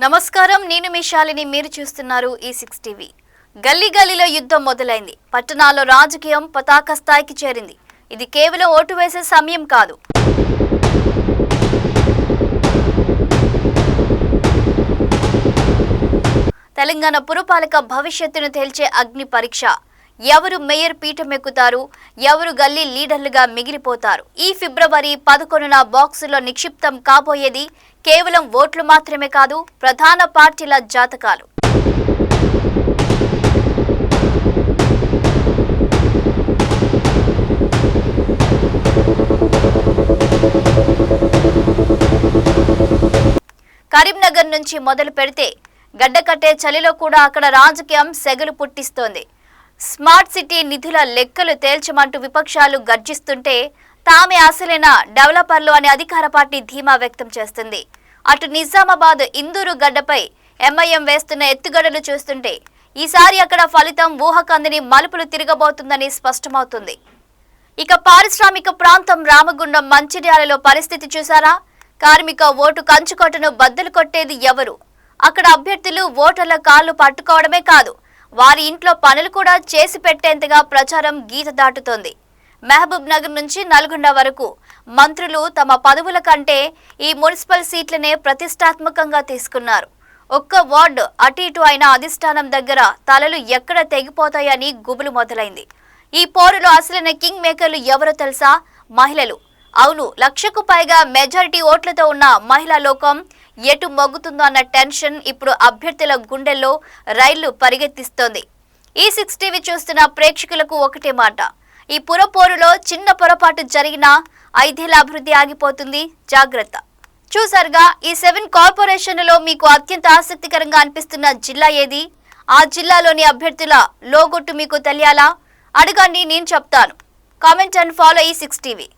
నమస్కారం, నేను మీ శాలిని. మీరు చూస్తున్నారు E6 టీవీ. గల్లీ గల్లీలో యుద్ధం మొదలైంది. పట్టణాల్లో రాజకీయం పతాక స్థాయికి చేరింది. ఇది కేవలం ఓటు వేసే సమయం కాదు. తెలంగాణ పురపాలక భవిష్యత్తును తేల్చే అగ్ని పరీక్ష. ఎవరు మేయర్ పీఠం ఎక్కుతారు, ఎవరు గల్లీ లీడర్లుగా మిగిలిపోతారు. ఈ ఫిబ్రవరి 11న బాక్సులో నిక్షిప్తం కాబోయేది కేవలం ఓట్లు మాత్రమే కాదు, ప్రధాన పార్టీల జాతకాలు. కరీంనగర్ నుంచి మొదలు పెడితే గడ్డకట్టే చలిలో కూడా అక్కడ రాజకీయం సెగలు పుట్టిస్తోంది. స్మార్ట్ సిటీ నిధుల లెక్కలు తేల్చమంటూ విపక్షాలు గర్జిస్తుంటే తామే అసలైన డెవలపర్లు అని అధికార పార్టీ ధీమా వ్యక్తం చేస్తుంది. అటు నిజామాబాద్ ఇందూరు గడ్డపై ఎంఐఎం వేస్తున్న ఎత్తుగడలు చూస్తుంటే ఈసారి అక్కడ ఫలితం ఊహకందని మలుపులు తిరగబోతుందని స్పష్టమవుతుంది. ఇక పారిశ్రామిక ప్రాంతం రామగుండం మంచిర్యాలలో పరిస్థితి చూసారా? కార్మిక ఓటు కంచుకొట్టను బద్దలు కొట్టేది ఎవరు? అక్కడ అభ్యర్థులు ఓటర్ల కాళ్లు పట్టుకోవడమే కాదు, వారి ఇంట్లో పనులు కూడా చేసి పెట్టేంతగా ప్రచారం గీత దాటుతోంది. మహబూబ్ నగర్ నుంచి నల్గొండ వరకు మంత్రులు తమ పదవుల కంటే ఈ మున్సిపల్ సీట్లనే ప్రతిష్టాత్మకంగా తీసుకున్నారు. ఒక్క వార్డు అటు ఇటు అయిన అధిష్టానం దగ్గర తలలు ఎక్కడ తెగిపోతాయని గుబులు మొదలైంది. ఈ పోరులో అసలైన కింగ్ మేకర్లు ఎవరో తెలుసా? మహిళలు. అవును, 1,00,000కు పైగా మెజారిటీ ఓట్లతో ఉన్న మహిళా లోకం ఎటు మొగ్గుతుందో అన్న టెన్షన్ ఇప్పుడు అభ్యర్థుల గుండెల్లో రైళ్లు పరిగెత్తిస్తోంది. E6 టీవీ చూస్తున్న ప్రేక్షకులకు ఒకటే మాట, ఈ పురపోరులో చిన్న పొరపాటు జరిగినా 5 ఏళ్ల అభివృద్ధి ఆగిపోతుంది, జాగ్రత్త. చూసారుగా, ఈ 7 కార్పొరేషన్లలో మీకు అత్యంత ఆసక్తికరంగా అనిపిస్తున్న జిల్లా ఏది? ఆ జిల్లాలోని అభ్యర్థుల లోగొట్టు మీకు తెలియాలా? అడగండి, నేను చెప్తాను. Comment and follow E6 TV.